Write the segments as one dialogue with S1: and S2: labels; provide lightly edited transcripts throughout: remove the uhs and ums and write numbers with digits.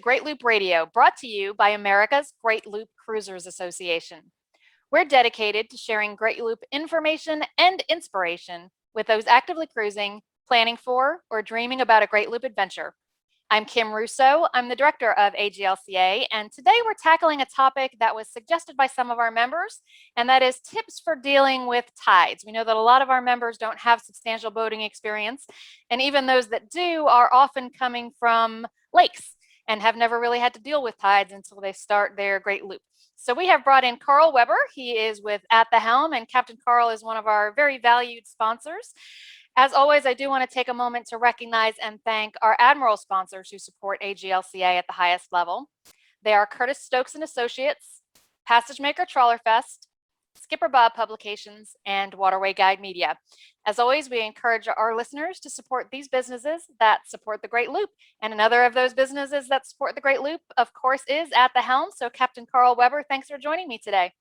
S1: Great Loop Radio, brought to you by America's Great Loop Cruisers Association. We're dedicated to sharing Great Loop information and inspiration with those actively cruising, planning for, or dreaming about a Great Loop adventure. I'm Kim Russo. I'm the director of AGLCA, and today we're tackling a topic that was suggested by some of our members, and that is tips for dealing with tides. We know that a lot of our members don't have substantial boating experience, and even those that do are often coming from lakes and have never really had to deal with tides until they start their Great Loop. So we have brought in Karl Weber. He is with At the Helm, and Captain Karl is one of our very valued sponsors. As always, I do want to take a moment to recognize and thank our Admiral sponsors who support AGLCA at the highest level. They are Curtis Stokes and Associates, Passage Maker Trawler Fest, Skipper Bob Publications, and Waterway Guide Media. As always, we encourage our listeners to support these businesses that support the Great Loop. And another of those businesses that support the Great Loop, of course, is At the Helm. So Captain Karl Weber, thanks for joining me today.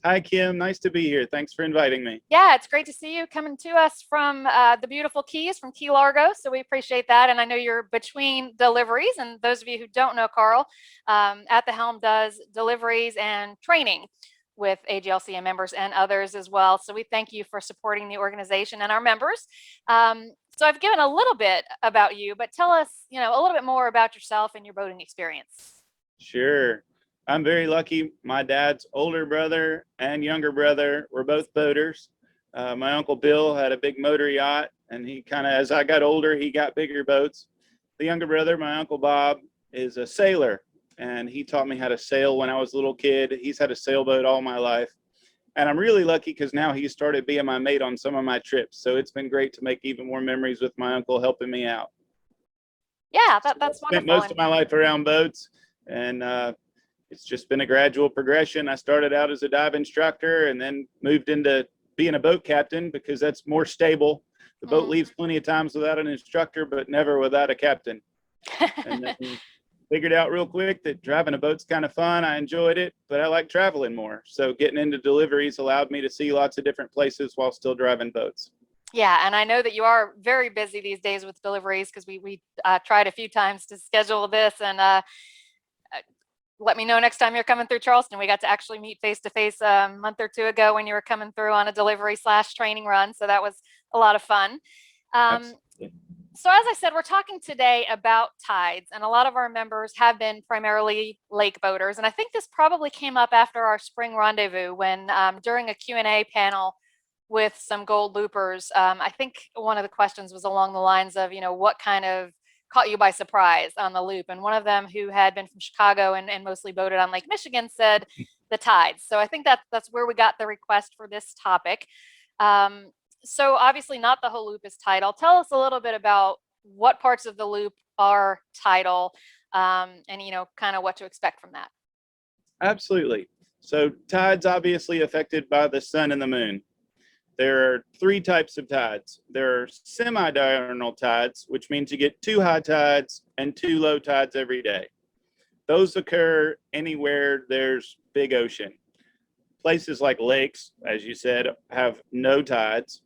S2: Hi, Kim. Nice to be here. Thanks for inviting me.
S1: Yeah, it's great to see you coming to us from the beautiful Keys, from Key Largo. So we appreciate that. And I know you're between deliveries. And those of you who don't know Karl, At the Helm does deliveries and training with AGLCA members and others as well. So we thank you for supporting the organization and our members. So I've given a little bit about you, but tell us, a little bit more about yourself and your boating experience.
S2: Sure. I'm very lucky. My dad's older brother and younger brother were both boaters. My Uncle Bill had a big motor yacht, and he as I got older, he got bigger boats. The younger brother, my Uncle Bob, is a sailor, and he taught me how to sail when I was a little kid. He's had a sailboat all my life. And I'm really lucky because now he started being my mate on some of my trips. So it's been great to make even more memories with my uncle helping me out.
S1: Yeah, that's wonderful.
S2: Spent most of my life around boats, and it's just been a gradual progression. I started out as a dive instructor and then moved into being a boat captain because that's more stable. The boat leaves plenty of times without an instructor, but never without a captain. And then figured out real quick that driving a boat's kind of fun. I enjoyed it, but I like traveling more. So getting into deliveries allowed me to see lots of different places while still driving boats.
S1: Yeah, and I know that you are very busy these days with deliveries because we tried a few times to schedule this, and let me know next time you're coming through Charleston. We got to actually meet face to face a month or two ago when you were coming through on a delivery / training run. So that was a lot of fun. So as I said, we're talking today about tides, and a lot of our members have been primarily lake boaters. And I think this probably came up after our spring rendezvous when during a Q&A panel with some gold loopers, I think one of the questions was along the lines of, what kind of caught you by surprise on the loop? And one of them, who had been from Chicago and mostly boated on Lake Michigan, said the tides. So I think that's where we got the request for this topic. So obviously not the whole loop is tidal. Tell us a little bit about what parts of the loop are tidal, and kind of what to expect from that.
S2: Absolutely. So tides obviously affected by the sun and the moon. There are three types of tides. There are semi-diurnal tides, which means you get 2 high tides and 2 low tides every day. Those occur anywhere there's big ocean. Places like lakes, as you said, have no tides.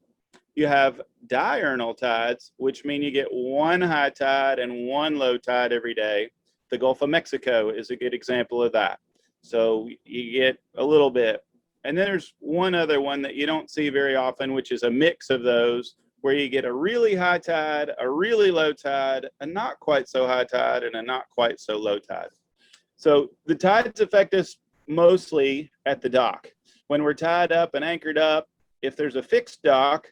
S2: You have diurnal tides, which mean you get 1 high tide and 1 low tide every day. The Gulf of Mexico is a good example of that. So you get a little bit. And then there's one other one that you don't see very often, which is a mix of those, where you get a really high tide, a really low tide, a not quite so high tide, and a not quite so low tide. So the tides affect us mostly at the dock. When we're tied up and anchored up, if there's a fixed dock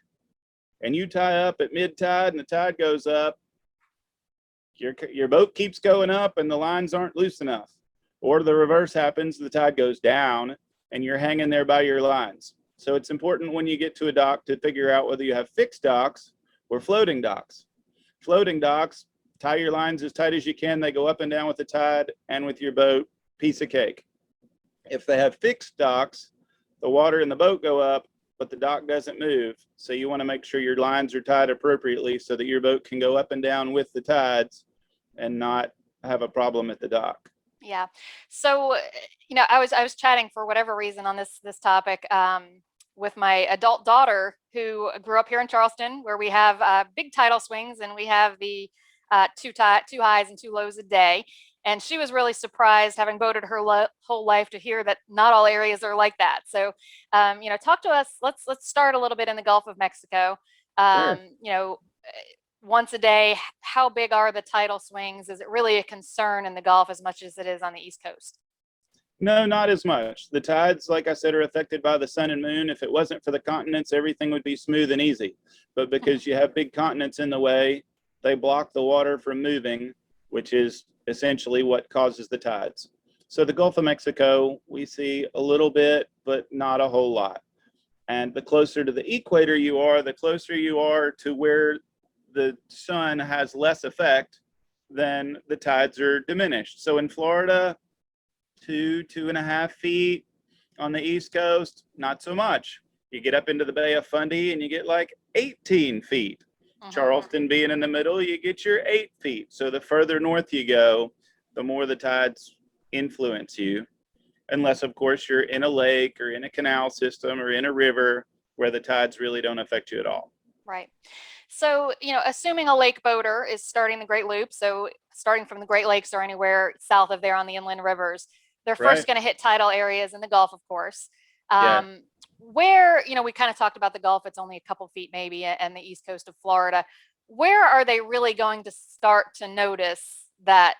S2: and you tie up at mid-tide and the tide goes up, your boat keeps going up and the lines aren't loose enough. Or the reverse happens, the tide goes down and you're hanging there by your lines. So it's important when you get to a dock to figure out whether you have fixed docks or floating docks. Floating docks, tie your lines as tight as you can. They go up and down with the tide and with your boat, piece of cake. If they have fixed docks, the water in the boat go up, but the dock doesn't move. So you want to make sure your lines are tied appropriately so that your boat can go up and down with the tides and not have a problem at the dock.
S1: Yeah. So, I was chatting for whatever reason on this topic with my adult daughter who grew up here in Charleston, where we have big tidal swings and we have the 2 highs and 2 lows a day. And she was really surprised, having boated her whole life, to hear that not all areas are like that. So, talk to us. Let's start a little bit in the Gulf of Mexico.
S2: Sure.
S1: Once a day, how big are the tidal swings? Is it really a concern in the Gulf as much as it is on the East Coast?
S2: No, not as much. The tides, like I said, are affected by the sun and moon. If it wasn't for the continents, everything would be smooth and easy. But because you have big continents in the way, they block the water from moving, which is essentially what causes the tides. So the Gulf of Mexico, we see a little bit, but not a whole lot. And the closer to the equator you are, the closer you are to where the sun has less effect, then the tides are diminished. So in Florida, 2.5 feet. On the East Coast, not so much. You get up into the Bay of Fundy and you get like 18 feet. Charleston being in the middle, you get your 8 feet. So the further north you go, the more the tides influence you. Unless, of course, you're in a lake or in a canal system or in a river where the tides really don't affect you at all.
S1: Right. So, assuming a lake boater is starting the Great Loop, so starting from the Great Lakes or anywhere south of there on the inland rivers, they're first
S2: Right.
S1: going to hit tidal areas in the Gulf, of course.
S2: Yeah.
S1: Where, we kind of talked about the Gulf, it's only a couple feet maybe, and the east coast of Florida. Where are they really going to start to notice that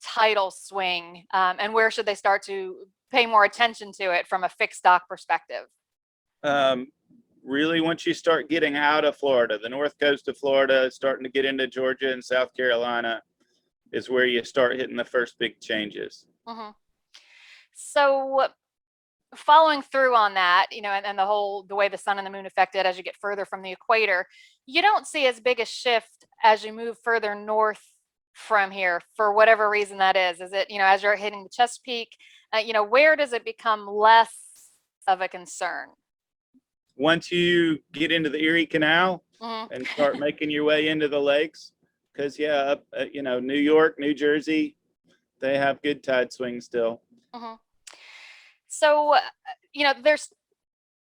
S1: tidal swing? And where should they start to pay more attention to it from a fixed dock perspective?
S2: Really, once you start getting out of Florida, the north coast of Florida, starting to get into Georgia and South Carolina, is where you start hitting the first big changes.
S1: Mm-hmm. So, following through on that, and the way the sun and the moon affect it as you get further from the equator, you don't see as big a shift as you move further north from here, for whatever reason that is. Is it, as you're hitting the Chesapeake, where does it become less of a concern?
S2: Once you get into the Erie Canal
S1: Mm-hmm.
S2: and start making your way into the lakes, because up, New York, New Jersey, they have good tide swings still.
S1: Mm-hmm. So, there's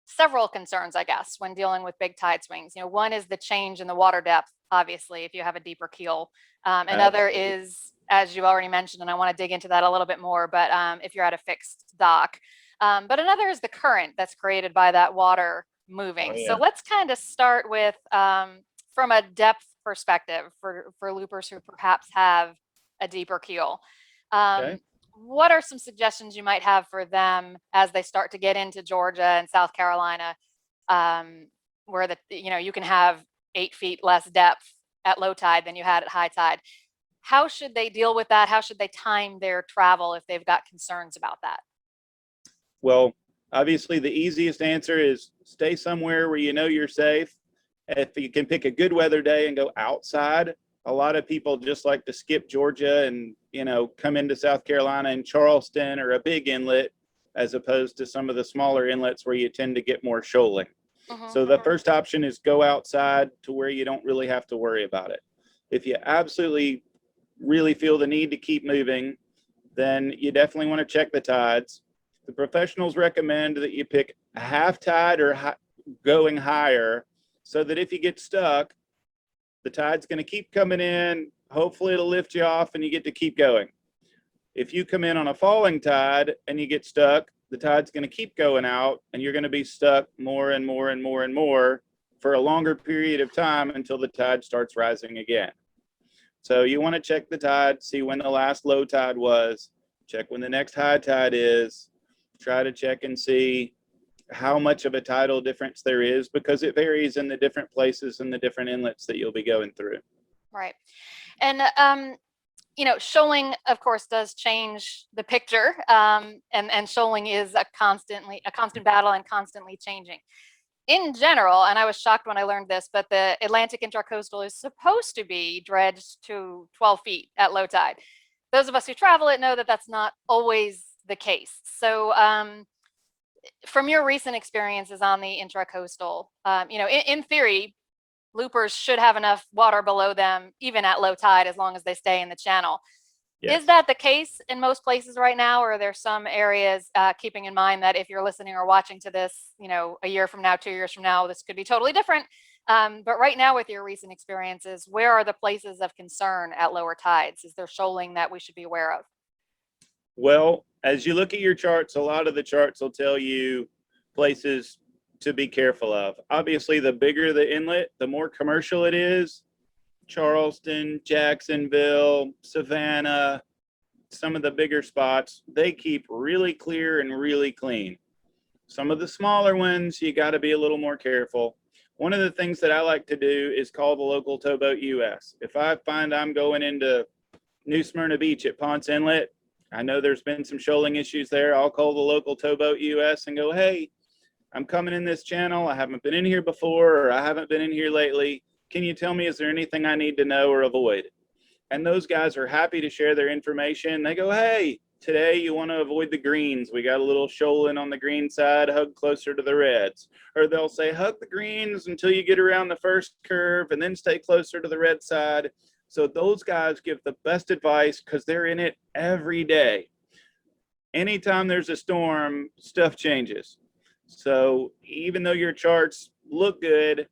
S1: several concerns, I guess, when dealing with big tide swings. One is the change in the water depth, obviously, if you have a deeper keel. Another is, as you already mentioned, and I want to dig into that a little bit more, but if you're at a fixed dock. But another is the current that's created by that water moving.
S2: Oh, yeah.
S1: So let's kind of start with, from a depth perspective, for loopers who perhaps have a deeper keel.
S2: Okay.
S1: What are some suggestions you might have for them as they start to get into Georgia and South Carolina, where you can have 8 feet less depth at low tide than you had at high tide? How should they deal with that? How should they time their travel if they've got concerns about that?
S2: Well, obviously, the easiest answer is stay somewhere where you know you're safe. If you can pick a good weather day and go outside, a lot of people just like to skip Georgia and, come into South Carolina and Charleston or a big inlet, as opposed to some of the smaller inlets where you tend to get more shoaling. So the first option is go outside to where you don't really have to worry about it. If you absolutely really feel the need to keep moving, then you definitely want to check the tides. The professionals recommend that you pick half tide or going higher, so that if you get stuck, the tide's going to keep coming in. Hopefully it'll lift you off and you get to keep going. If you come in on a falling tide and you get stuck, the tide's going to keep going out and you're going to be stuck more and more and more and more for a longer period of time until the tide starts rising again. So you want to check the tide, see when the last low tide was, check when the next high tide is, try to check and see how much of a tidal difference there is, because it varies in the different places and the different inlets that you'll be going through.
S1: Right. And, shoaling, of course, does change the picture. And shoaling is a constant battle and constantly changing. In general, and I was shocked when I learned this, but the Atlantic intracoastal is supposed to be dredged to 12 feet at low tide. Those of us who travel it know that that's not always the case. So, from your recent experiences on the intracoastal, in theory, loopers should have enough water below them, even at low tide, as long as they stay in the channel.
S2: Yes.
S1: Is that the case in most places right now, or are there some areas, keeping in mind that if you're listening or watching to this, a year from now, 2 years from now, this could be totally different? But right now, with your recent experiences, where are the places of concern at lower tides? Is there shoaling that we should be aware of?
S2: Well, as you look at your charts, a lot of the charts will tell you places to be careful of. Obviously, the bigger the inlet, the more commercial it is. Charleston, Jacksonville, Savannah, some of the bigger spots, they keep really clear and really clean. Some of the smaller ones, you got to be a little more careful. One of the things that I like to do is call the local towboat US. If I find I'm going into New Smyrna Beach at Ponce Inlet, I know there's been some shoaling issues there. I'll call the local towboat US and go, hey, I'm coming in this channel. I haven't been in here before, or I haven't been in here lately. Can you tell me, is there anything I need to know or avoid? And those guys are happy to share their information. They go, hey, today you want to avoid the greens. We got a little shoaling on the green side, hug closer to the reds. Or they'll say, hug the greens until you get around the first curve and then stay closer to the red side. So those guys give the best advice because they're in it every day. Anytime there's a storm, stuff changes. So even though your charts look good,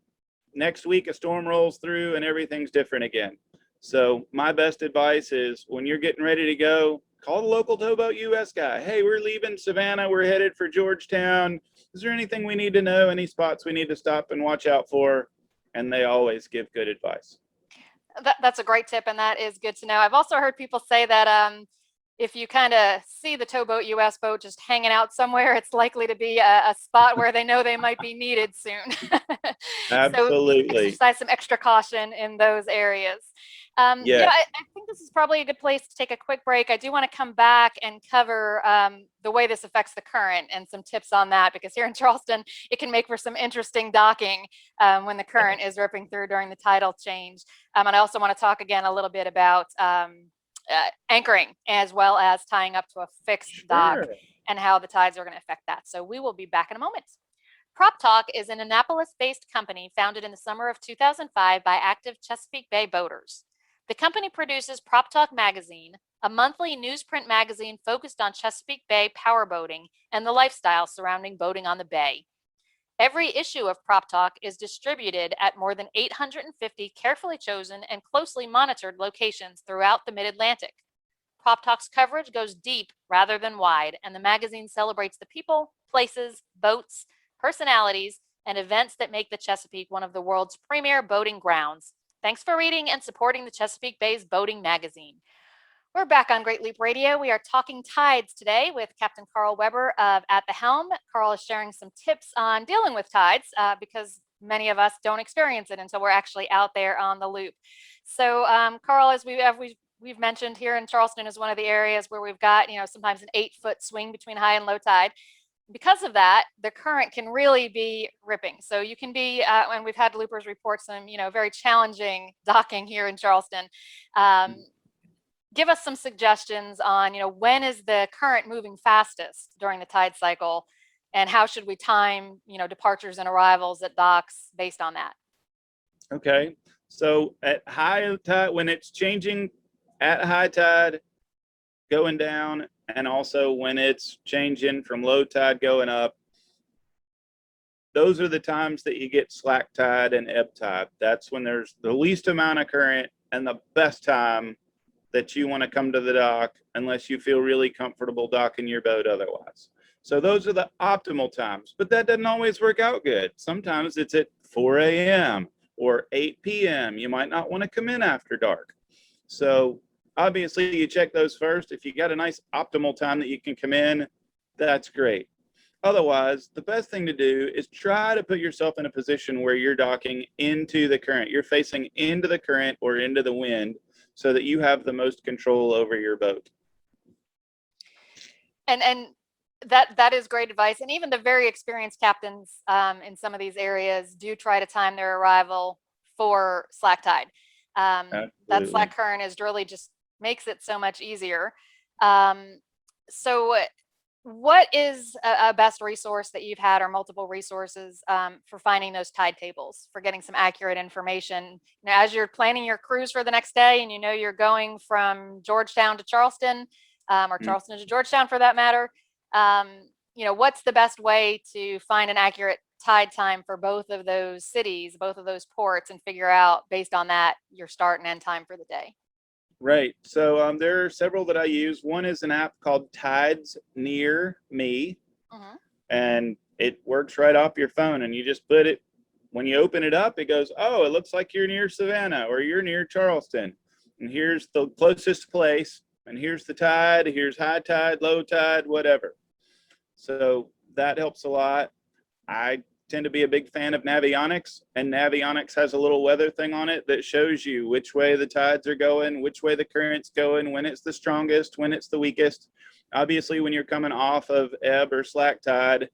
S2: next week a storm rolls through and everything's different again. So my best advice is when you're getting ready to go, call the local towboat US guy. Hey, we're leaving Savannah. We're headed for Georgetown. Is there anything we need to know? Any spots we need to stop and watch out for? And they always give good advice.
S1: That's a great tip, and that is good to know. I've also heard people say that if you kind of see the towboat US boat just hanging out somewhere, it's likely to be a spot where they know they might be needed soon. So
S2: Absolutely.
S1: exercise some extra caution in those areas.
S2: Yes.
S1: I think this is probably a good place to take a quick break. I do want to come back and cover the way this affects the current and some tips on that, because here in Charleston, it can make for some interesting docking when the current is ripping through during the tidal change. And I also want to talk again a little bit about anchoring as well as tying up to a fixed dock and how the tides are going to affect that. So we will be back in a moment. Prop Talk is an Annapolis-based company founded in the summer of 2005 by active Chesapeake Bay boaters. The company produces Prop Talk Magazine, a monthly newsprint magazine focused on Chesapeake Bay powerboating and the lifestyle surrounding boating on the bay. Every issue of Prop Talk is distributed at more than 850 carefully chosen and closely monitored locations throughout the Mid-Atlantic. Prop Talk's coverage goes deep rather than wide, and the magazine celebrates the people, places, boats, personalities, and events that make the Chesapeake one of the world's premier boating grounds. Thanks for reading and supporting the Chesapeake Bay's boating magazine. We're back on Great Loop Radio. We are talking tides today with Captain Karl Weber of At the Helm. Karl is sharing some tips on dealing with tides because many of us don't experience it until we're actually out there on the loop. So, Karl, as we've mentioned, here in Charleston is one of the areas where we've got, sometimes an 8-foot swing between high and low tide. Because of that, the current can really be ripping. So you can be, and we've had loopers report some, very challenging docking here in Charleston. Give us some suggestions on, when is the current moving fastest during the tide cycle, and how should we time, departures and arrivals at docks based on that?
S2: Okay. So at high tide, when it's changing at high tide, going down, and also when it's changing from low tide going up, those are the times that you get slack tide and ebb tide. That's when there's the least amount of current and the best time that you want to come to the dock, unless you feel really comfortable docking your boat otherwise. So those are the optimal times, but that doesn't always work out good. Sometimes it's at 4 a.m. or 8 p.m. You might not want to come in after dark. So obviously, you check those first. If you got a nice optimal time that you can come in, that's great. Otherwise, the best thing to do is try to put yourself in a position where you're docking into the current. You're facing into the current or into the wind so that you have the most control over your boat.
S1: And that is great advice. And even the very experienced captains in some of these areas do try to time their arrival for slack tide. That slack current is really just makes it so much easier. So what is a best resource that you've had, or multiple resources for finding those tide tables, for getting some accurate information? As you're planning your cruise for the next day and you're going from Georgetown to Charleston, or Charleston to Georgetown for that matter, what's the best way to find an accurate tide time for both of those cities, both of those ports, and figure out based on that your start and end time for the day.
S2: Right. So there are several that I use. One is an app called Tides Near Me,
S1: Mm-hmm.
S2: and it works right off your phone. And you just put it, when you open it up, it goes, oh, it looks like you're near Savannah or you're near Charleston. And here's the closest place. And here's the tide. Here's high tide, low tide, whatever. So that helps a lot. I tend to be a big fan of Navionics, and Navionics has a little weather thing on it that shows you which way the tides are going, which way the current's going, when it's the strongest, when it's the weakest. Obviously, when you're coming off of ebb or slack tide,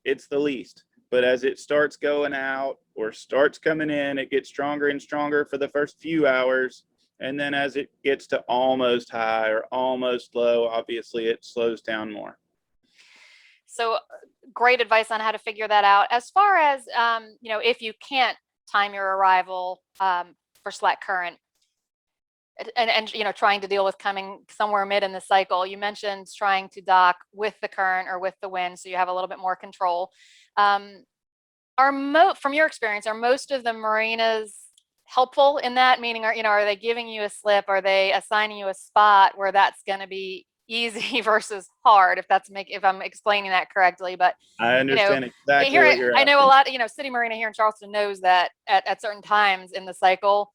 S2: it's the least. But as it starts going out or starts coming in, it gets stronger and stronger for the first few hours. And then as it gets to almost high or almost low, obviously it slows down more.
S1: So great advice on how to figure that out. As far as, if you can't time your arrival for slack current and trying to deal with coming somewhere mid in the cycle, you mentioned trying to dock with the current or with the wind so you have a little bit more control. From your experience, are most of the marinas helpful in that? Meaning, are they giving you a slip? Are they assigning you a spot where that's going to be easy versus hard, if I'm explaining that correctly? But
S2: I understand exactly
S1: here
S2: what you're
S1: I know a
S2: asking.
S1: lot, City Marina here in Charleston knows that at certain times in the cycle,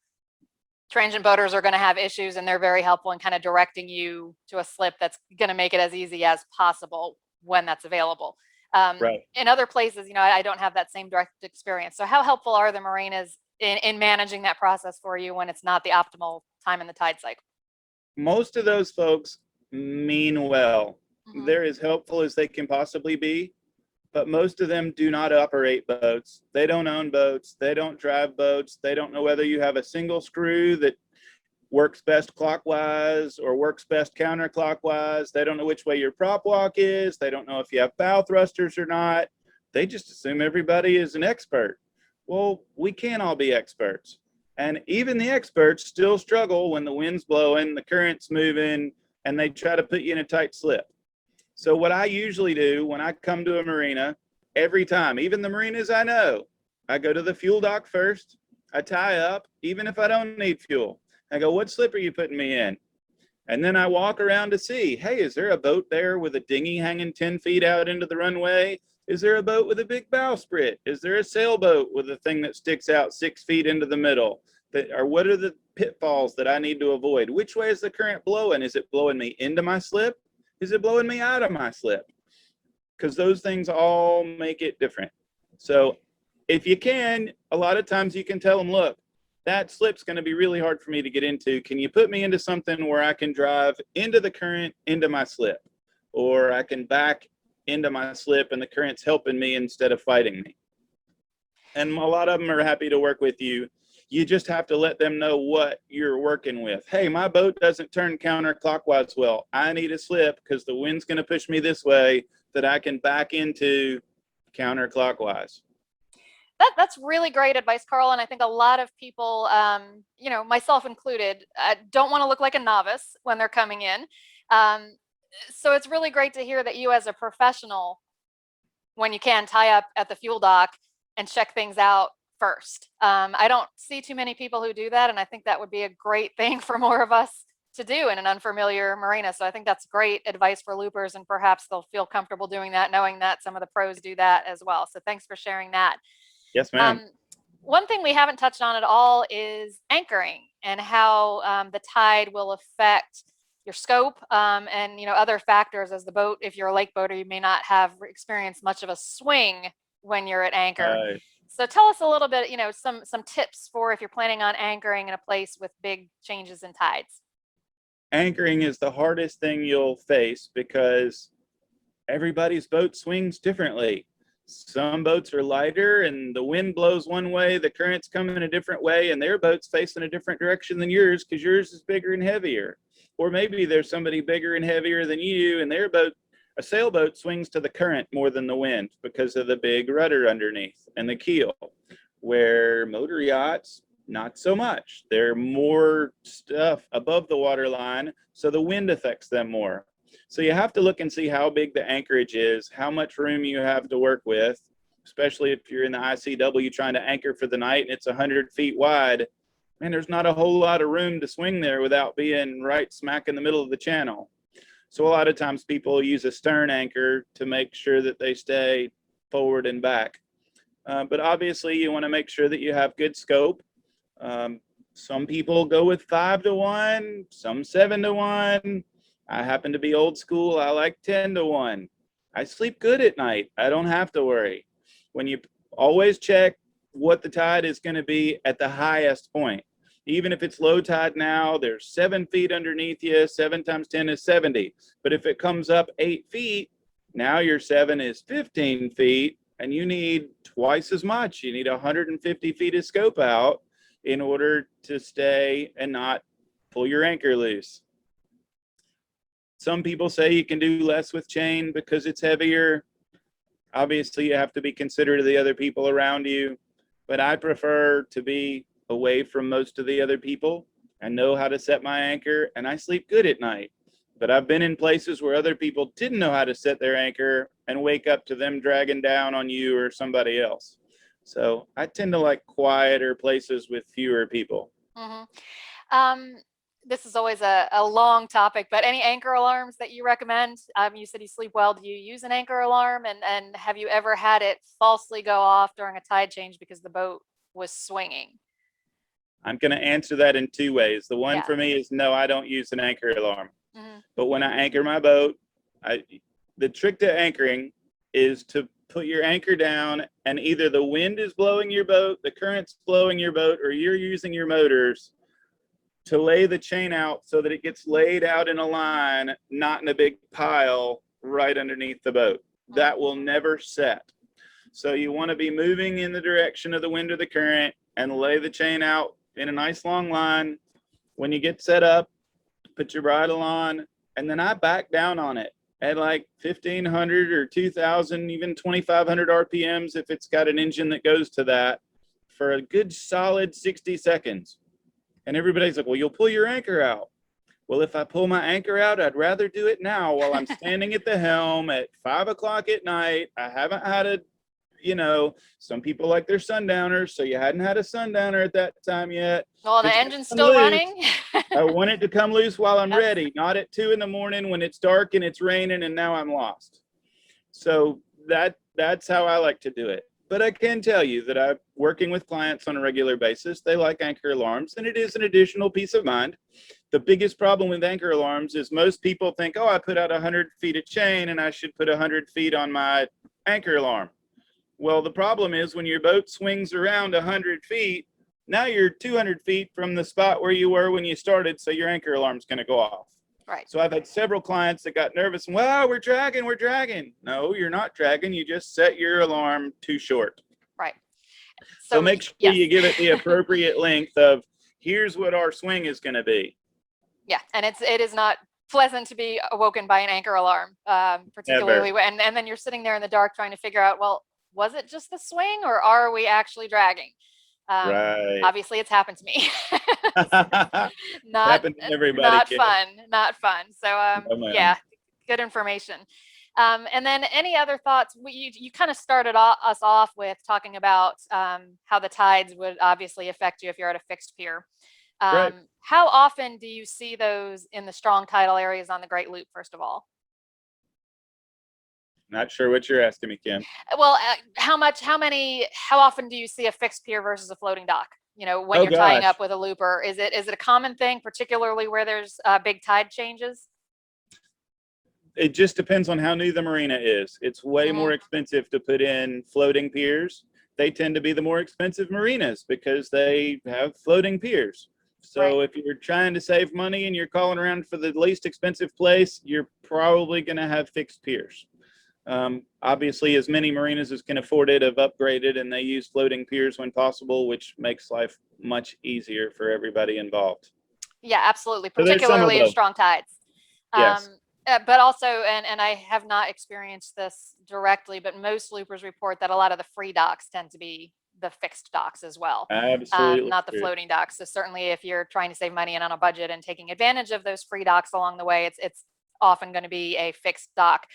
S1: transient boaters are going to have issues, and they're very helpful in kind of directing you to a slip that's going to make it as easy as possible when that's available.
S2: Right.
S1: In other places, I don't have that same direct experience. So how helpful are the marinas in managing that process for you when it's not the optimal time in the tide cycle?
S2: Most of those folks mean well.
S1: Mm-hmm.
S2: They're as helpful as they can possibly be, but most of them do not operate boats. They don't own boats. They don't drive boats. They don't know whether you have a single screw that works best clockwise or works best counterclockwise. They don't know which way your prop walk is. They don't know if you have bow thrusters or not. They just assume everybody is an expert. Well, we can't all be experts. And even the experts still struggle when the wind's blowing, the current's moving, and they try to put you in a tight slip. So what I usually do when I come to a marina, every time, even the marinas I know, I go to the fuel dock first. I tie up, even if I don't need fuel. I go, what slip are you putting me in? And then I walk around to see, hey, is there a boat there with a dinghy hanging 10 feet out into the runway? Is there a boat with a big bowsprit? Is there a sailboat with a thing that sticks out 6 feet into the middle? Or what are the pitfalls that I need to avoid? Which way is the current blowing? Is it blowing me into my slip? Is it blowing me out of my slip? Because those things all make it different. So if you can, a lot of times you can tell them, look, that slip's going to be really hard for me to get into. Can you put me into something where I can drive into the current, into my slip? Or I can back into my slip and the current's helping me instead of fighting me. And a lot of them are happy to work with you. You just have to let them know what you're working with. Hey, my boat doesn't turn counterclockwise well. I need a slip because the wind's going to push me this way that I can back into counterclockwise.
S1: That's really great advice, Karl. And I think a lot of people, myself included, don't want to look like a novice when they're coming in. So it's really great to hear that you, as a professional, when you can, tie up at the fuel dock and check things out first. I don't see too many people who do that, and I think that would be a great thing for more of us to do in an unfamiliar marina. So I think that's great advice for loopers, and perhaps they'll feel comfortable doing that, knowing that some of the pros do that as well. So thanks for sharing that.
S2: Yes, ma'am.
S1: One thing we haven't touched on at all is anchoring and how the tide will affect your scope and other factors. As the boat, if you're a lake boater, you may not have experienced much of a swing when you're at anchor. So tell us a little bit, some tips for if you're planning on anchoring in a place with big changes in tides.
S2: Anchoring is the hardest thing you'll face because everybody's boat swings differently. Some boats are lighter and the wind blows one way, the current's coming a different way, and their boat's facing a different direction than yours because yours is bigger and heavier. Or maybe there's somebody bigger and heavier than you, and their boat, a sailboat, swings to the current more than the wind because of the big rudder underneath and the keel, where motor yachts, not so much. They're more stuff above the water line, so the wind affects them more. So you have to look and see how big the anchorage is, how much room you have to work with, especially if you're in the ICW trying to anchor for the night and it's 100 feet wide, man, there's not a whole lot of room to swing there without being right smack in the middle of the channel. So a lot of times people use a stern anchor to make sure that they stay forward and back. But obviously you want to make sure that you have good scope. Some people go with 5-to-1, some 7-to-1. I happen to be old school. I like 10-to-1. I sleep good at night. I don't have to worry. When you always check what the tide is going to be at the highest point. Even if it's low tide now, there's 7 feet underneath you. 7 times 10 is 70. But if it comes up 8 feet, now your 7 is 15 feet, and you need twice as much. You need 150 feet of scope out in order to stay and not pull your anchor loose. Some people say you can do less with chain because it's heavier. Obviously, you have to be considerate of the other people around you, but I prefer to be away from most of the other people. I know how to set my anchor, and I sleep good at night. But I've been in places where other people didn't know how to set their anchor and wake up to them dragging down on you or somebody else. So I tend to like quieter places with fewer people.
S1: Mm-hmm. This is always a long topic, but any anchor alarms that you recommend? You said you sleep well. Do you use an anchor alarm? And have you ever had it falsely go off during a tide change because the boat was swinging?
S2: I'm going to answer that in 2 ways. The one
S1: Yeah.
S2: for me is no, I don't use an anchor alarm.
S1: Mm-hmm.
S2: But when I anchor my boat, the trick to anchoring is to put your anchor down, and either the wind is blowing your boat, the current's blowing your boat, or you're using your motors to lay the chain out so that it gets laid out in a line, not in a big pile right underneath the boat. That will never set. So you want to be moving in the direction of the wind or the current and lay the chain out in a nice long line. When you get set up, put your bridle on, and then I back down on it at like 1,500 or 2,000, even 2,500 RPMs if it's got an engine that goes to that, for a good solid 60 seconds. And everybody's like, well, you'll pull your anchor out. Well, if I pull my anchor out, I'd rather do it now while I'm standing at the helm at 5 o'clock at night. I haven't had a, some people like their sundowners, so you hadn't had a sundowner at that time yet.
S1: Well, the engine's still running.
S2: I want it to come loose while I'm ready, not at 2 a.m. when it's dark and it's raining and now I'm lost. So that's how I like to do it. But I can tell you that I'm working with clients on a regular basis. They like anchor alarms, and it is an additional peace of mind. The biggest problem with anchor alarms is most people think, oh, I put out 100 feet of chain and I should put 100 feet on my anchor alarm. Well, the problem is when your boat swings around 100 feet, now you're 200 feet from the spot where you were when you started, so your anchor alarm's going to go off.
S1: Right.
S2: So I've had several clients that got nervous and, well, we're dragging. No, you're not dragging. You just set your alarm too short.
S1: Right.
S2: So make sure you give it the appropriate length of, here's what our swing is going to be.
S1: Yeah, and it is not pleasant to be awoken by an anchor alarm, particularly when, and then you're sitting there in the dark trying to figure out, well, was it just the swing or are we actually dragging?
S2: Right.
S1: Obviously it's happened to me.
S2: Happened to everybody.
S1: Not fun. So yeah, good information. And then any other thoughts? You kind of started us off with talking about how the tides would obviously affect you if you're at a fixed pier.
S2: Right.
S1: How often do you see those in the strong tidal areas on the Great Loop, first of all?
S2: Not sure what you're asking me, Kim.
S1: Well, how often do you see a fixed pier versus a floating dock? When you're tying up with a looper, is it a common thing, particularly where there's big tide changes?
S2: It just depends on how new the marina is. It's way more expensive to put in floating piers. They tend to be the more expensive marinas because they have floating piers. So if you're trying to save money and you're calling around for the least expensive place, you're probably going to have fixed piers. Obviously, as many marinas as can afford it have upgraded, and they use floating piers when possible, which makes life much easier for everybody involved.
S1: Yeah, absolutely, particularly in strong tides.
S2: Yes.
S1: But also, and I have not experienced this directly, but most loopers report that a lot of the free docks tend to be the fixed docks as well.
S2: Absolutely.
S1: Not the floating docks. So certainly if you're trying to save money and on a budget and taking advantage of those free docks along the way, it's often going to be a fixed dock.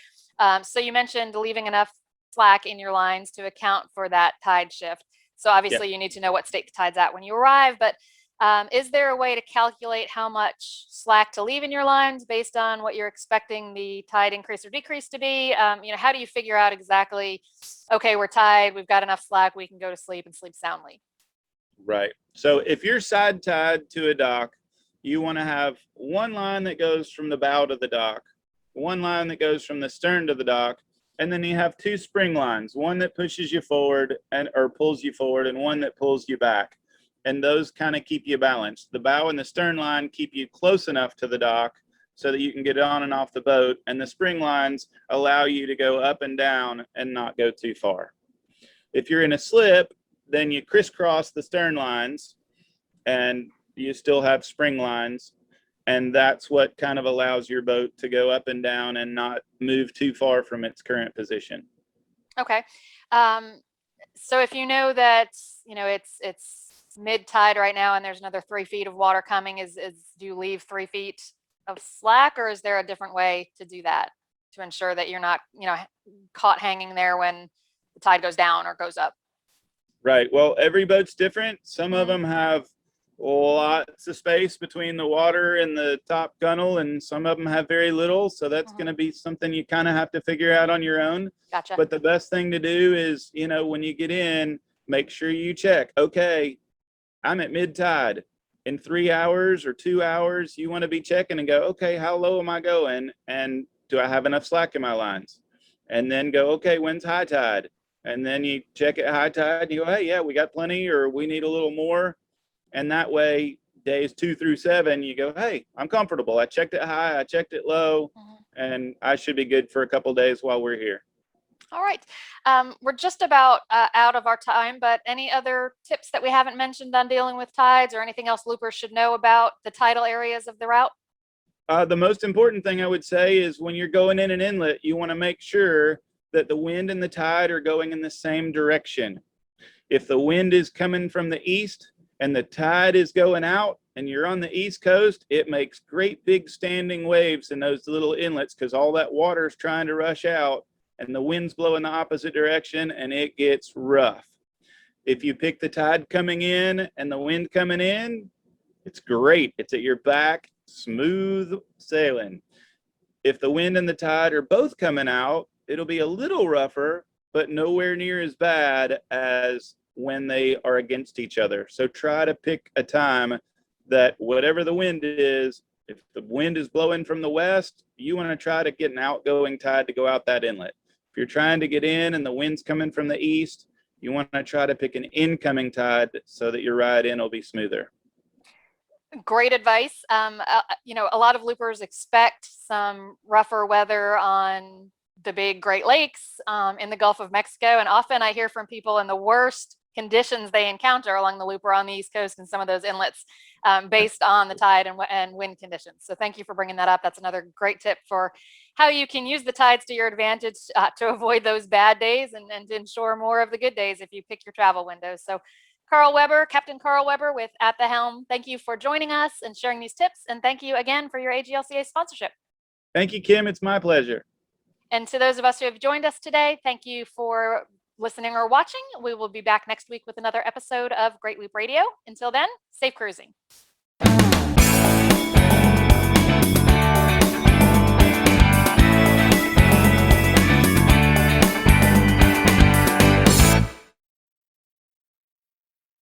S1: So you mentioned leaving enough slack in your lines to account for that tide shift. So obviously you need to know what state the tide's at when you arrive, but is there a way to calculate how much slack to leave in your lines based on what you're expecting the tide increase or decrease to be? How do you figure out exactly, okay, we're tied, we've got enough slack, we can go to sleep and sleep soundly?
S2: Right. So if you're side tied to a dock, you want to have one line that goes from the bow to the dock, one line that goes from the stern to the dock, and then you have two spring lines, one that pushes you forward or pulls you forward, and one that pulls you back. And those kind of keep you balanced. The bow and the stern line keep you close enough to the dock so that you can get on and off the boat, and the spring lines allow you to go up and down and not go too far. If you're in a slip, then you crisscross the stern lines and you still have spring lines, and that's what kind of allows your boat to go up and down and not move too far from its current position.
S1: Okay. So if you know that, it's mid tide right now and there's another 3 feet of water coming, do you leave 3 feet of slack, or is there a different way to do that to ensure that you're not, caught hanging there when the tide goes down or goes up?
S2: Right. Well, every boat's different. Some of them have lots of space between the water and the top gunnel, and some of them have very little. So that's going to be something you kind of have to figure out on your own.
S1: Gotcha.
S2: But the best thing to do is, when you get in, make sure you check, okay, I'm at mid tide. In 3 hours or 2 hours, you want to be checking and go, okay, how low am I going? And do I have enough slack in my lines? And then go, okay, when's high tide? And then you check at high tide and you go, hey, yeah, we got plenty, or we need a little more. And that way, days 2 through 7, you go, hey, I'm comfortable. I checked it high, I checked it low, and I should be good for a couple days while we're here.
S1: All right. We're just about out of our time, but any other tips that we haven't mentioned on dealing with tides, or anything else loopers should know about the tidal areas of the route?
S2: The most important thing I would say is when you're going in an inlet, you want to make sure that the wind and the tide are going in the same direction. If the wind is coming from the east and the tide is going out and you're on the east coast, it makes great big standing waves in those little inlets because all that water is trying to rush out and the wind's blowing the opposite direction and it gets rough. If you pick the tide coming in and the wind coming in, it's great. It's at your back, smooth sailing. If the wind and the tide are both coming out, it'll be a little rougher, but nowhere near as bad as when they are against each other. So try to pick a time that whatever the wind is, if the wind is blowing from the west, you want to try to get an outgoing tide to go out that inlet. If you're trying to get in and the wind's coming from the east, you want to try to pick an incoming tide so that your ride in will be smoother.
S1: Great advice. A lot of loopers expect some rougher weather on the big Great Lakes, in the Gulf of Mexico. And often I hear from people in the worst conditions they encounter along the loop or on the East Coast and some of those inlets, based on the tide and wind conditions. So thank you for bringing that up. That's another great tip for how you can use the tides to your advantage, to avoid those bad days and to ensure more of the good days if you pick your travel windows. So Captain Karl Weber with At the Helm, thank you for joining us and sharing these tips. And thank you again for your AGLCA sponsorship.
S2: Thank you, Kim. It's my pleasure.
S1: And to those of us who have joined us today, thank you for listening or watching. We will be back next week with another episode of Great Loop Radio. Until then, safe cruising.